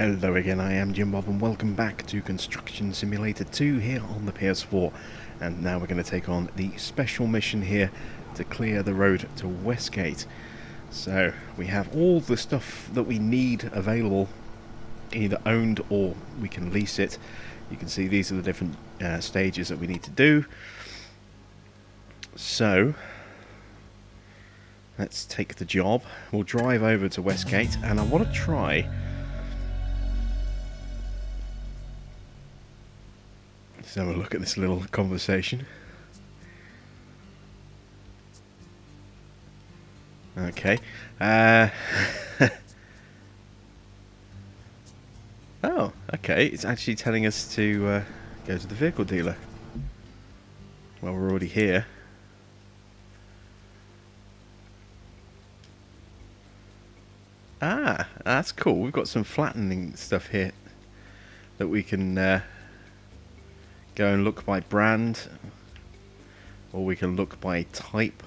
Hello again, I am Jim Bob and welcome back to Construction Simulator 2 here on the PS4. And now we're going to take on the special mission here to clear the road to Westgate. So we have all the stuff that we need available, either owned or we can lease it. You can see these are the different stages that we need to do. So let's take the job. We'll drive over to Westgate and I want to try... Let's have a look at this little conversation. Okay. Oh, okay. It's actually telling us to go to the vehicle dealer. Well, we're already here. Ah, that's cool. We've got some flattening stuff here that we can... go and look by brand, or we can look by type.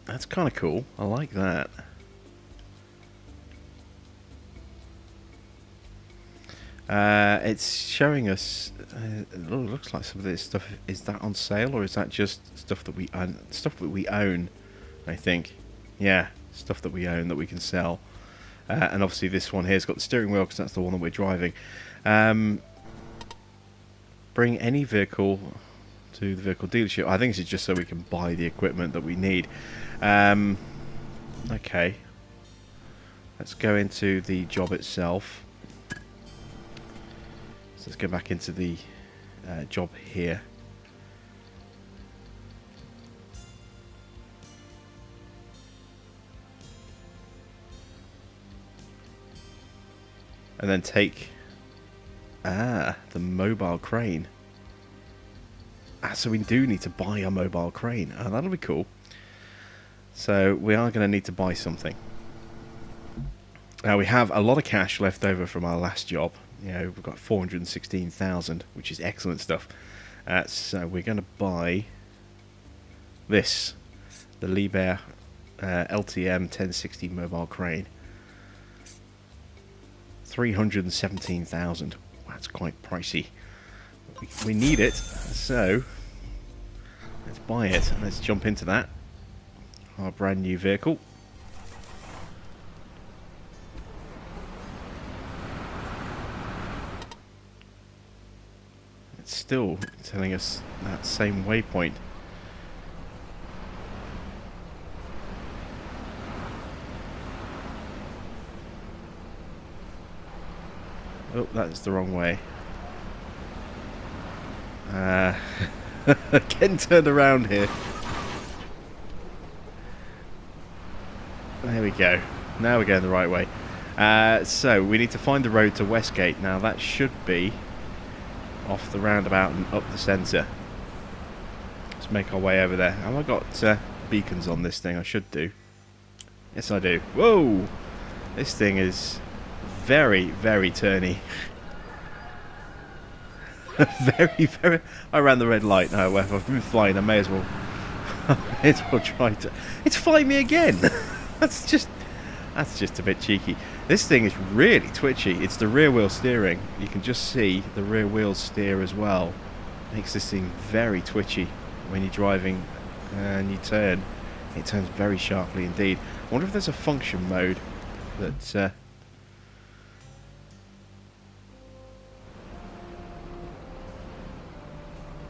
That's kind of cool. I like that. It's showing us. It looks like some of this stuff. Is that on sale, or is that just stuff that we own? I think. Yeah, stuff that we own that we can sell. And obviously this one here's got the steering wheel because that's the one that we're driving. Bring any vehicle to the vehicle dealership. I think this is just so we can buy the equipment that we need. Okay. Let's go into the job itself. So let's go back into the job here. And then take the mobile crane. So we do need to buy a mobile crane. Oh, that'll be cool. So we are going to need to buy something. Now we have a lot of cash left over from our last job. You know, we've got 416,000, which is excellent stuff. So we're going to buy this, the Liebherr LTM 1060 mobile crane. 317,000. That's quite pricey. We need it, so let's buy it. Let's jump into that. Our brand new vehicle. It's still telling us that same waypoint. Oh, that's the wrong way. Getting turned around here. There we go. Now we're going the right way. So we need to find the road to Westgate. Now that should be off the roundabout and up the centre. Let's make our way over there. Have I got beacons on this thing? I should do. Yes, I do. Whoa! This thing is very, very turny. very. I ran the red light. No, if I've been flying, I may as well try to. It's flying me again. That's just a bit cheeky. This thing is really twitchy. It's the rear wheel steering. You can just see the rear wheels steer as well. Makes this thing very twitchy when you're driving and you turn. It turns very sharply indeed. I wonder if there's a function mode that.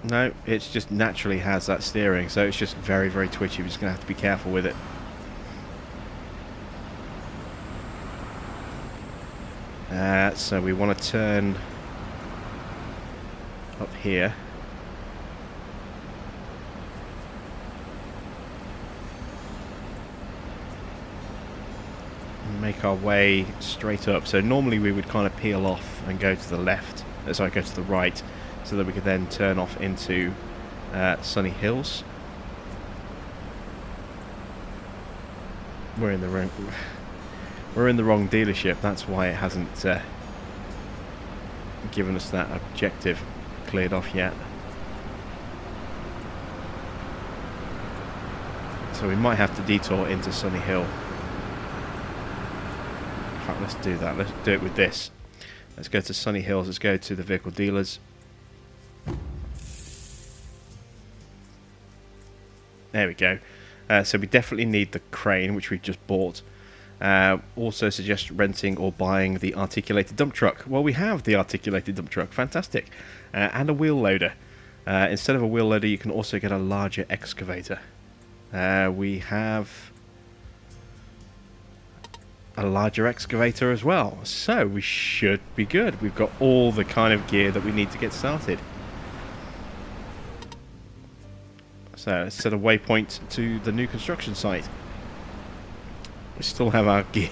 No, it just naturally has that steering, so it's just very, very twitchy. We're just going to have to be careful with it. So we want to turn up here. And make our way straight up. So normally we would kind of peel off and go to the left, sorry, go to the right, so that we could then turn off into Sunny Hills. We're in the wrong dealership. That's why it hasn't given us that objective cleared off yet. So we might have to detour into Sunny Hill. fact, let's do that. Let's do it with this. Let's go to Sunny Hills. Let's go to the vehicle dealers. There we go. So we definitely need the crane, which we've just bought. Also suggest renting or buying the articulated dump truck. Well, we have the articulated dump truck. Fantastic. And a wheel loader. Instead of a wheel loader, you can also get a larger excavator. We have a larger excavator as well. So we should be good. We've got all the kind of gear that we need to get started. So let's set a waypoint to the new construction site. We still have our gear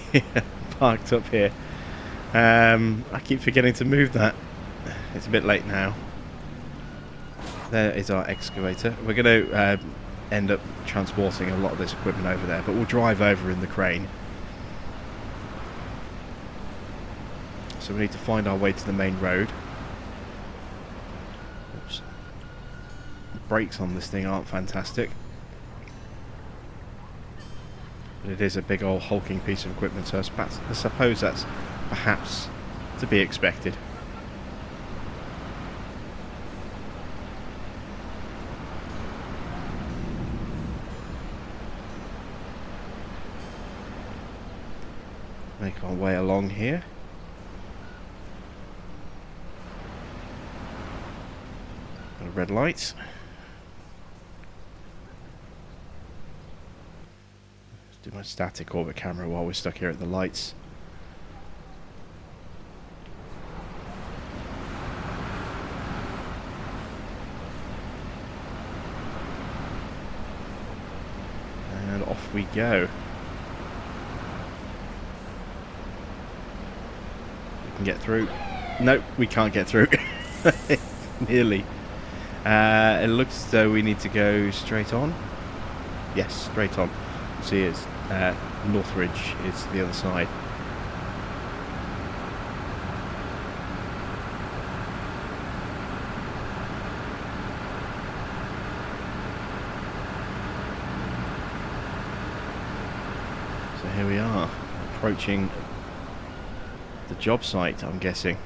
parked up here. I keep forgetting to move that. It's a bit late now. There is our excavator. We're going to end up transporting a lot of this equipment over there, but we'll drive over in the crane. So we need to find our way to the main road. Oops. The brakes on this thing aren't fantastic. But it is a big old hulking piece of equipment, so I suppose that's perhaps to be expected. Make our way along here. Got a red light. Let's do my static orbit camera while we're stuck here at the lights. And off we go. Can get through. Nope, we can't get through. Nearly. It looks as though we need to go straight on. Yes, straight on. See, it's Northridge is the other side. So here we are, approaching the job site, I'm guessing.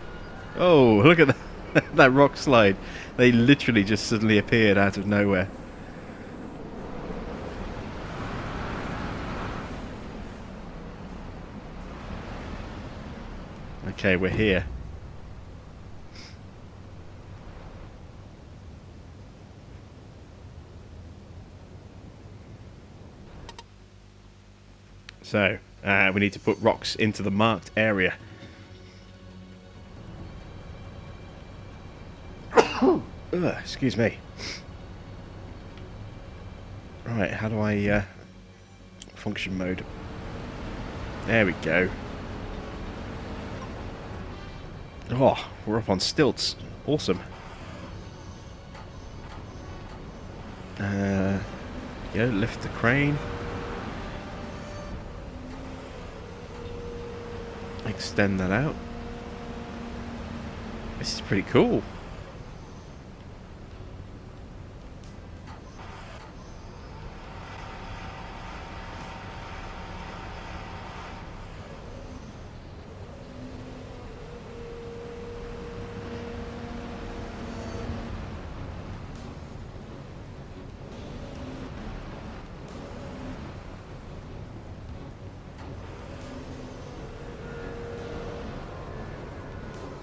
Oh, look at that, that rock slide. They literally just suddenly appeared out of nowhere. Okay, we're here. So, we need to put rocks into the marked area. Excuse me. Right, how do I function mode? There we go. Oh, we're up on stilts. Awesome. Yeah, lift the crane. Extend that out. This is pretty cool.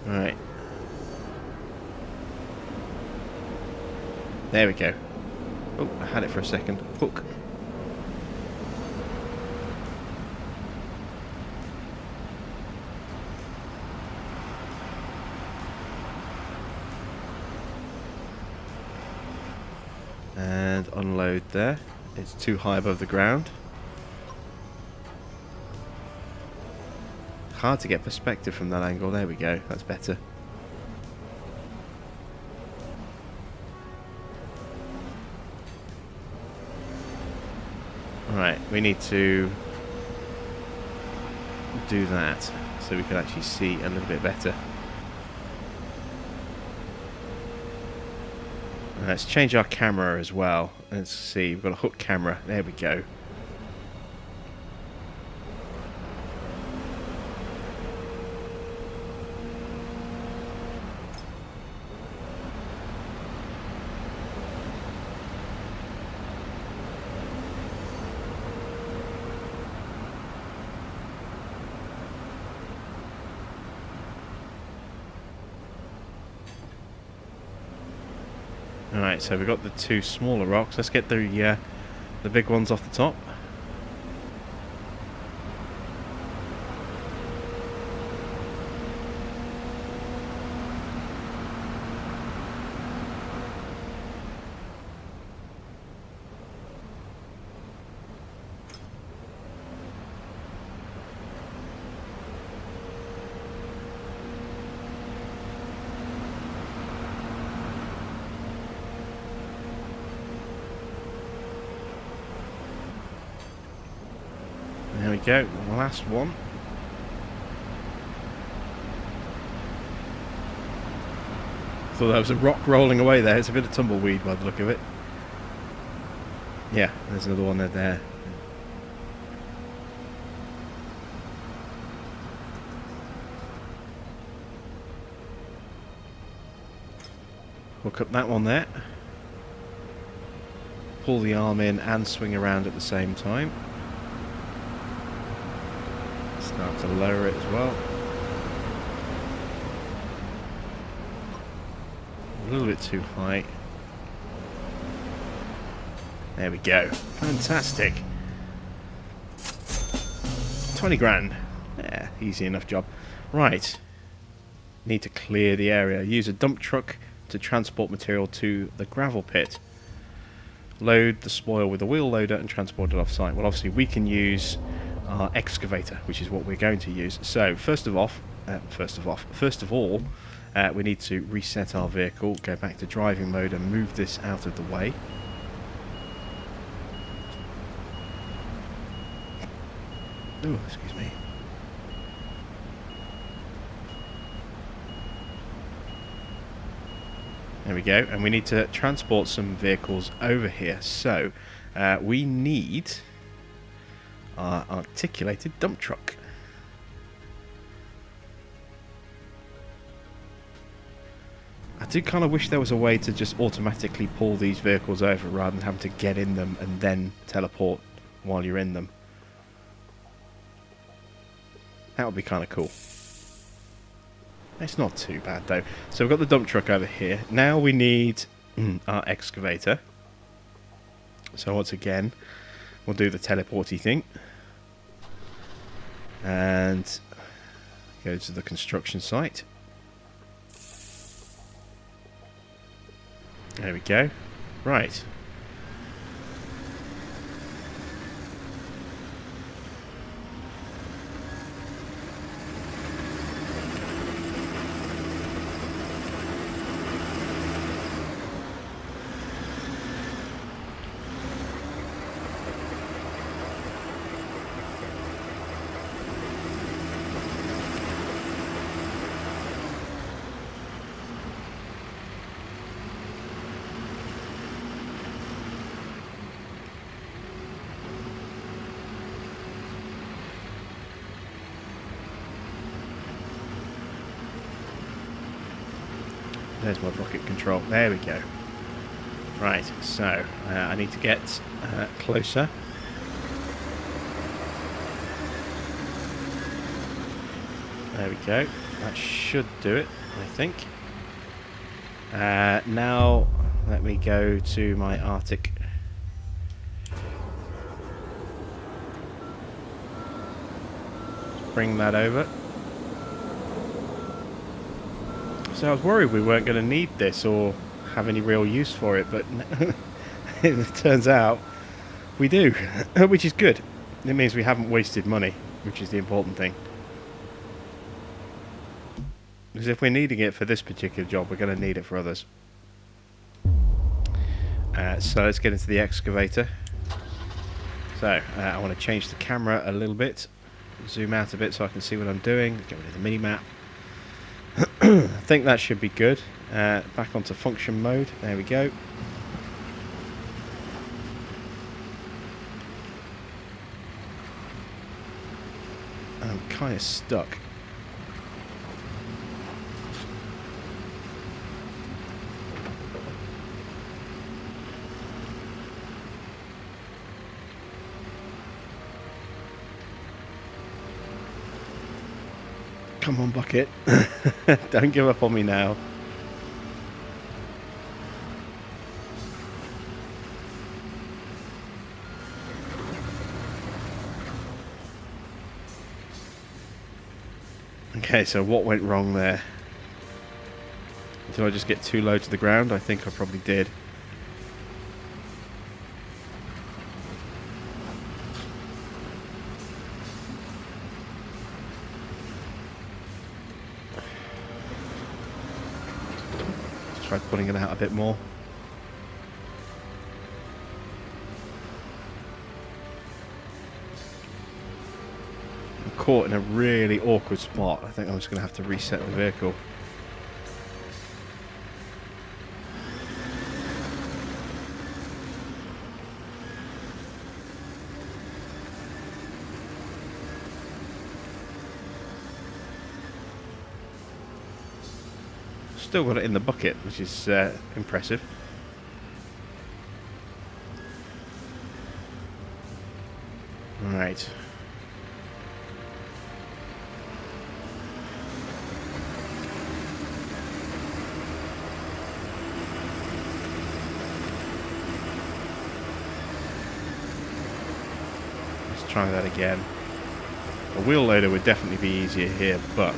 Right. There we go. Oh, I had it for a second. Hook. And unload there. It's too high above the ground. Hard to get perspective from that angle. There we go. That's better. Right, we need to do that so we can actually see a little bit better. Let's change our camera as well. Let's see, we've got a hook camera. There we go. Right, so we've got the two smaller rocks. Let's get the big ones off the top. There we go, last one. Thought that was a rock rolling away there. It's a bit of tumbleweed by the look of it. Yeah, there's another one there. Hook up that one there. Pull the arm in and swing around at the same time. Start to lower it as well. A little bit too high. There we go. Fantastic. 20 grand. Yeah, easy enough job. Right. Need to clear the area. Use a dump truck to transport material to the gravel pit. Load the spoil with a wheel loader and transport it off site. Well, obviously we can use our excavator, which is what we're going to use. So first of all, we need to reset our vehicle, go back to driving mode and move this out of the way. Ooh, excuse me. There we go, and we need to transport some vehicles over here. So we need our articulated dump truck. I do kind of wish there was a way to just automatically pull these vehicles over rather than having to get in them and then teleport while you're in them. That would be kind of cool. It's not too bad though. So we've got the dump truck over here. Now we need our excavator. So once again, we'll do the teleporty thing. And go to the construction site. There we go. Right. There's my rocket control. There we go. Right, so I need to get closer. There we go. That should do it, I think. Now let me go to my Arctic. Bring that over. So I was worried we weren't going to need this or have any real use for it, but it turns out we do, which is good. It means we haven't wasted money, which is the important thing. Because if we're needing it for this particular job, we're going to need it for others. So let's get into the excavator. So I want to change the camera a little bit, zoom out a bit so I can see what I'm doing, get rid of the mini-map. I think that should be good. Back onto function mode. There we go. I'm kind of stuck. Come on, bucket. Don't give up on me now. Okay, so what went wrong there? Did I just get too low to the ground? I think I probably did. Let's try pulling it out a bit more. I'm caught in a really awkward spot. I think I'm just going to have to reset the vehicle. Still got it in the bucket, which is impressive. Right. Let's try that again. A wheel loader would definitely be easier here, but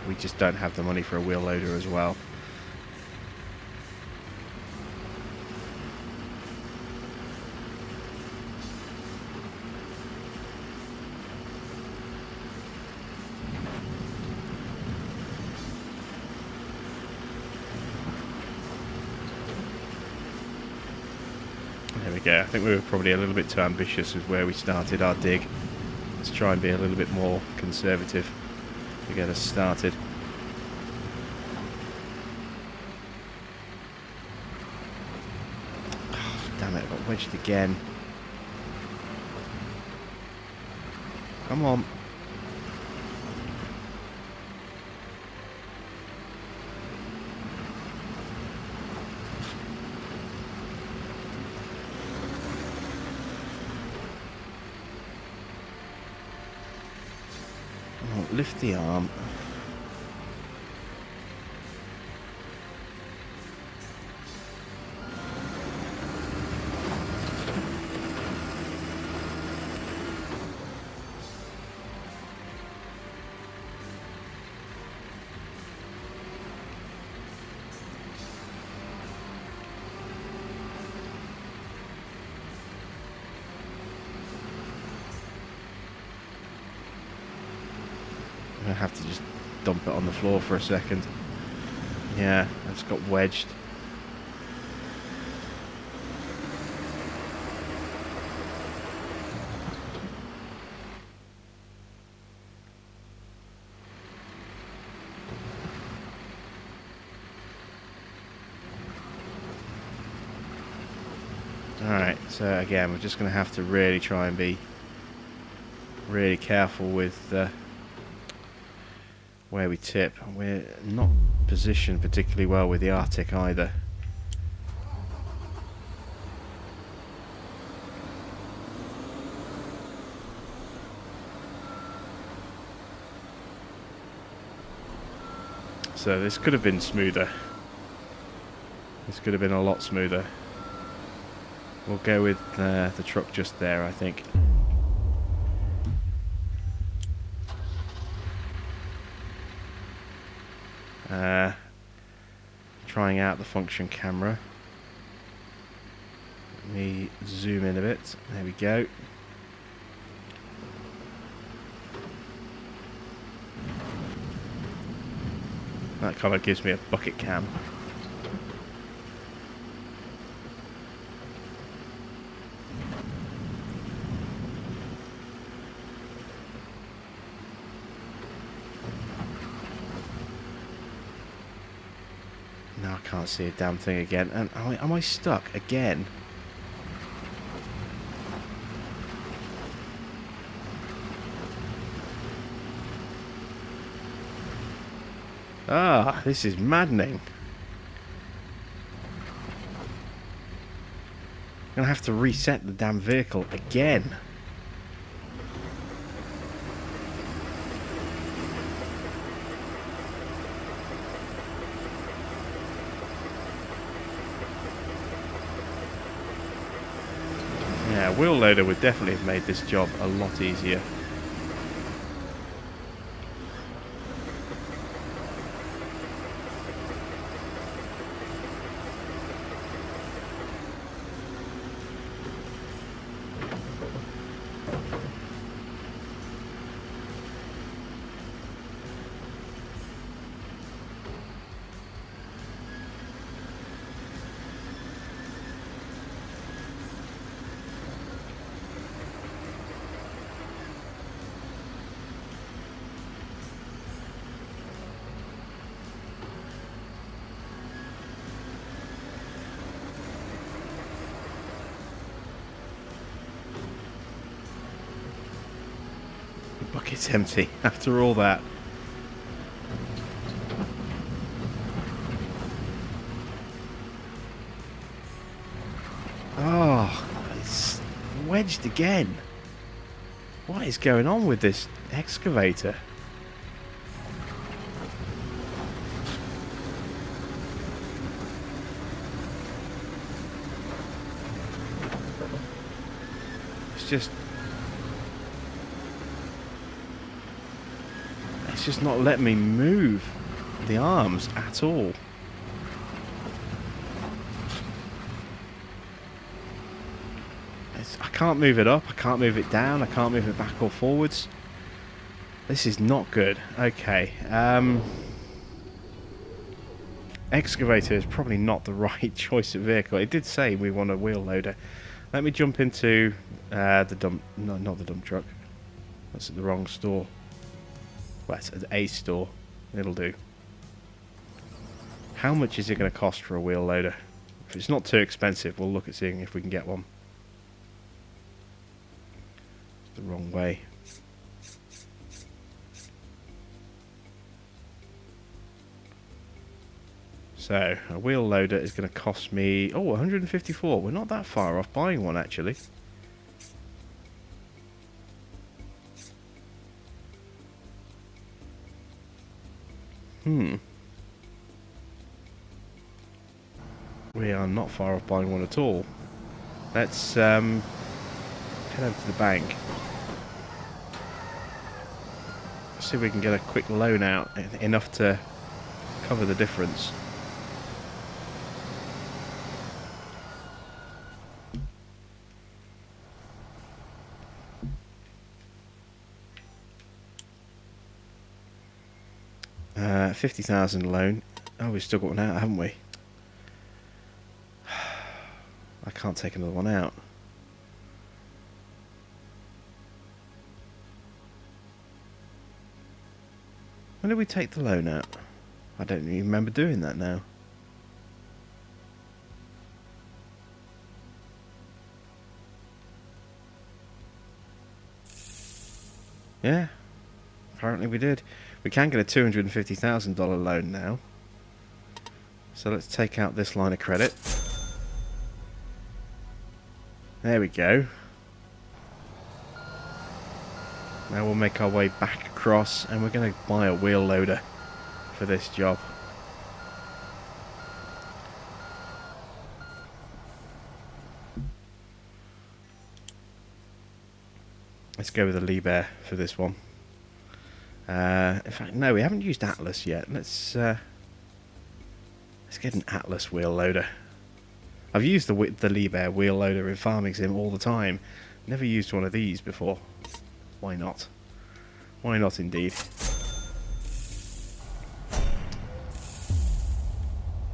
we just don't have the money for a wheel loader as well. There we go. I think we were probably a little bit too ambitious with where we started our dig. Let's try and be a little bit more conservative to get us started. Oh, damn it, I got wedged again. Come on. Oh, lift the arm. I have to just dump it on the floor for a second. Yeah, I just got wedged. Alright, so again, we're just going to have to really try and be really careful with where we tip. We're not positioned particularly well with the Arctic either. So this could have been smoother. This could have been a lot smoother. We'll go with the truck just there, I think. Trying out the function camera. Let me zoom in a bit. There we go. That kind of gives me a bucket cam. Now I can't see a damn thing again. And am I stuck again? Ah, this is maddening. I'm gonna have to reset the damn vehicle again. Yeah, a wheel loader would definitely have made this job a lot easier. bucket's empty after all that. Oh, it's wedged again. What is going on with this excavator? It's just not letting me move the arms at all. I can't move it up, I can't move it down, I can't move it back or forwards. This is not good. Okay, excavator is probably not the right choice of vehicle. It did say we want a wheel loader. Let me jump into the dump... No, not the dump truck. That's at the wrong store. Well, it's at a store. It'll do. How much is it going to cost for a wheel loader? If it's not too expensive, we'll look at seeing if we can get one. It's the wrong way. So, a wheel loader is going to cost me... Oh, 154. We're not that far off buying one, actually. We are not far off buying one at all. Let's head over to the bank. See if we can get a quick loan out, enough to cover the difference. $50,000 loan. Oh, we've still got one out, haven't we? I can't take another one out. When did we take the loan out? I don't even remember doing that now. Yeah, apparently we did. We can get a $250,000 loan now. So let's take out this line of credit. There we go. Now we'll make our way back across, and we're going to buy a wheel loader for this job. Let's go with a Liebherr for this one. In fact, no, we haven't used Atlas yet. Let's get an Atlas wheel loader. I've used the Liebherr wheel loader in Farming Sim all the time. Never used one of these before. Why not? Why not, indeed?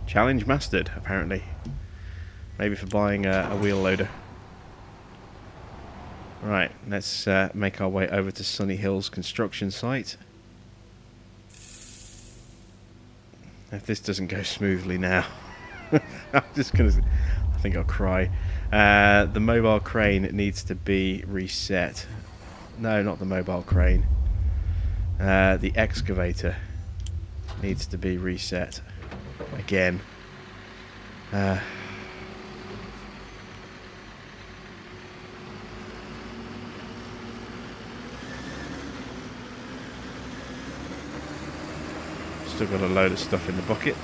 Challenge mastered, apparently. Maybe for buying a wheel loader. Right, let's make our way over to Sunny Hills construction site. If this doesn't go smoothly now, I'm just gonna... I think I'll cry. The mobile crane needs to be reset. No, not the mobile crane. The excavator needs to be reset again. Still got a load of stuff in the bucket.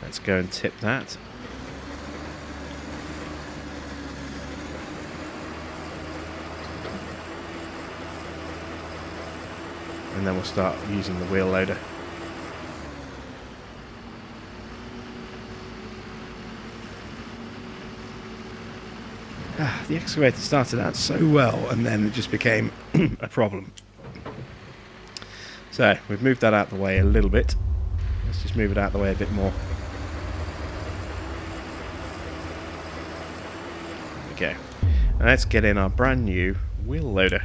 Let's go and tip that. And then we'll start using the wheel loader. The excavator started out so well, and then it just became a problem. So, we've moved that out of the way a little bit. Let's just move it out of the way a bit more. There we go. And let's get in our brand new wheel loader.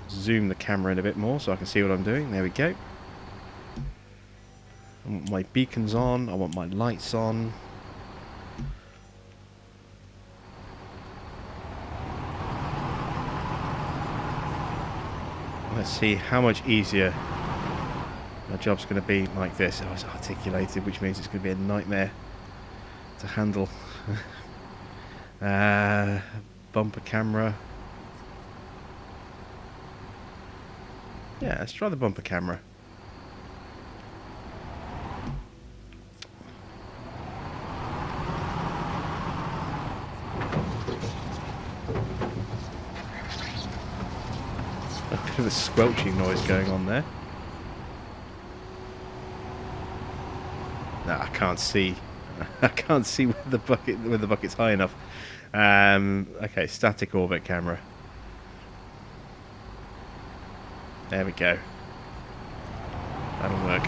Zoom the camera in a bit more so I can see what I'm doing. There we go. I want my beacons on. I want my lights on. Let's see how much easier our job's going to be like this. Oh, it's articulated, which means it's going to be a nightmare to handle. Bumper camera. Yeah, let's try the bumper camera. A bit of a squelching noise going on there. No, I can't see. I can't see where the bucket's high enough. Okay, static orbit camera. There we go. That'll work.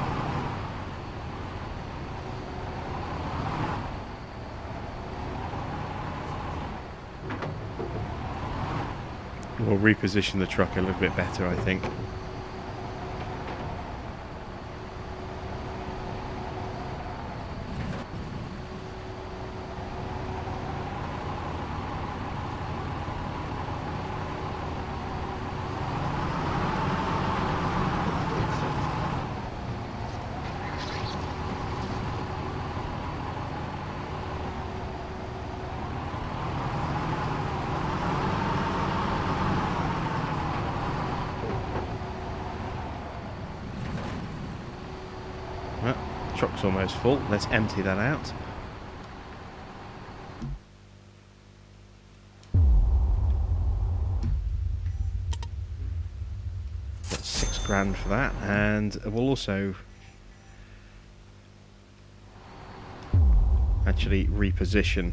We'll reposition the truck a little bit better, I think. Well, truck's almost full. Let's empty that out. Got £6,000 for that, and we'll also actually reposition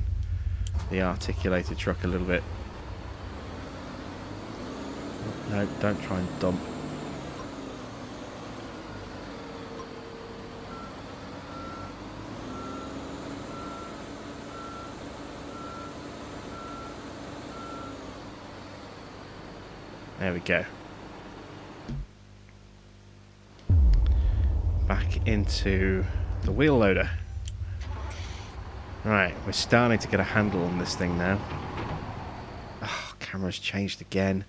the articulated truck a little bit. No, don't try and dump. There we go. Back into the wheel loader. Right, we're starting to get a handle on this thing now. Oh, camera's changed again.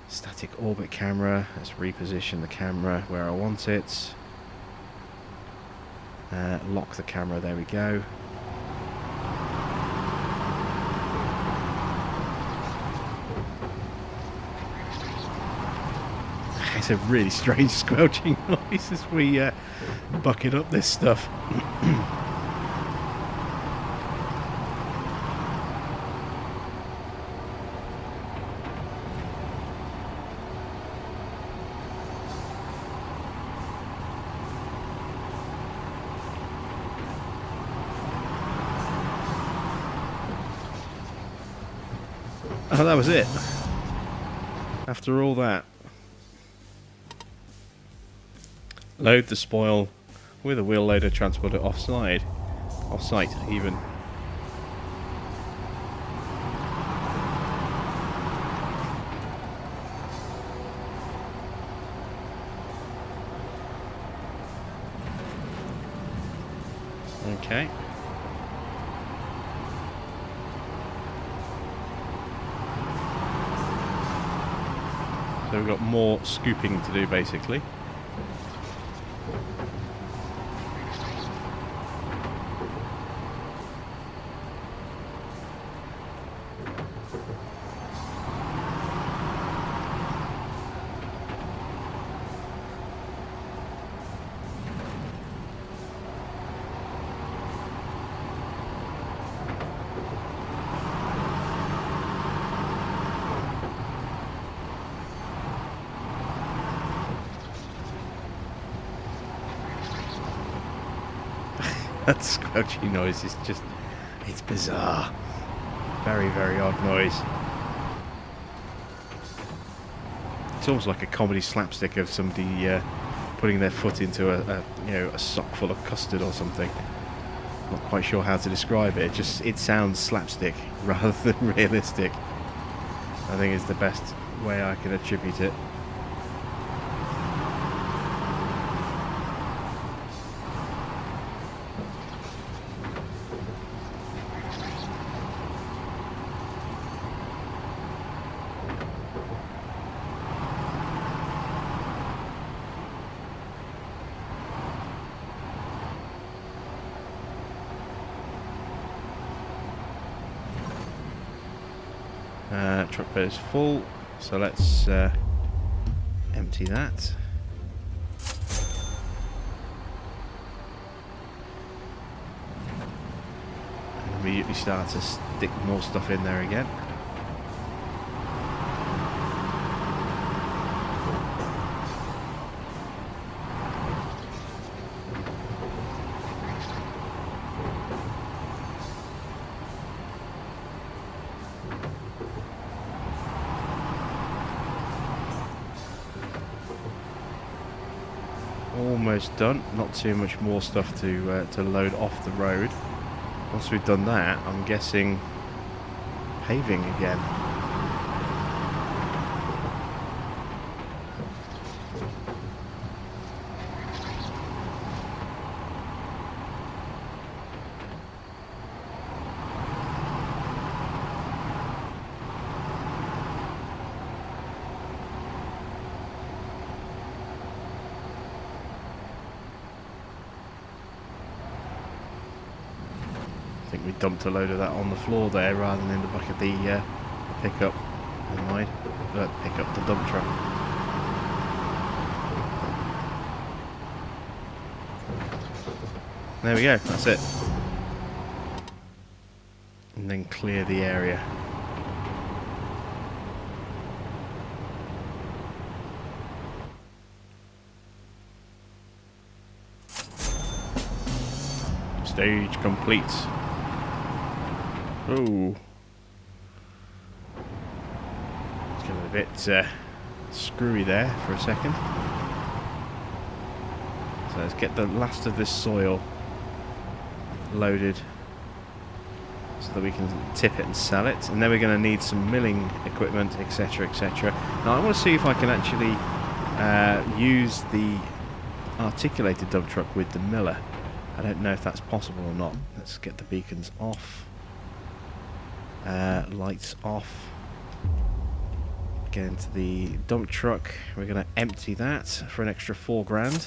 Static orbit camera. Let's reposition the camera where I want it. Lock the camera, there we go. It's a really strange squelching noise as we bucket up this stuff. Oh, that was it. After all that. Load the spoil with a wheel loader, transport it off-site even. Okay. So we've got more scooping to do basically. That squelchy noise is just, it's bizarre. Very, very odd noise. It's almost like a comedy slapstick of somebody putting their foot into a sock full of custard or something. Not quite sure how to describe it. It sounds slapstick rather than realistic. I think is the best way I can attribute it. Truck bed is full, so let's empty that. And immediately start to stick more stuff in there again. Almost done. Not too much more stuff to load off the road. Once we've done that, I'm guessing paving again. I think we dumped a load of that on the floor there rather than in the back of the pickup. Never mind. Pick up the dump truck. There we go, that's it. And then clear the area. Stage complete. Oh, it's getting a bit screwy there for a second. So let's get the last of this soil loaded so that we can tip it and sell it. And then we're going to need some milling equipment, etc, etc. Now I want to see if I can actually use the articulated dump truck with the miller. I don't know if that's possible or not. Let's get the beacons off. Lights off. Get into the dump truck. We're going to empty that for an extra $4,000.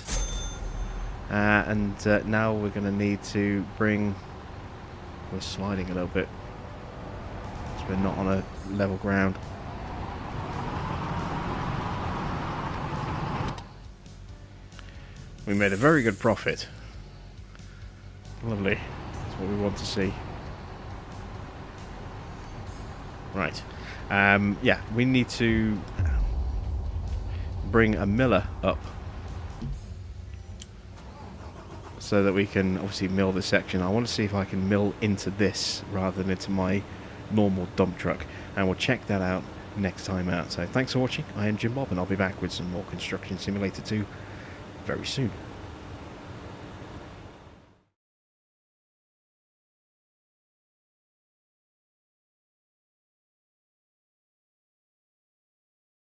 And now we're going to need to bring... We're sliding a little bit, so we're not on a level ground. We made a very good profit. Lovely. That's what we want to see. Right. Yeah, we need to bring a miller up so that we can obviously mill this section. I want to see if I can mill into this rather than into my normal dump truck, and we'll check that out next time out. So thanks for watching. I am Jim Bob, and I'll be back with some more Construction Simulator 2 very soon.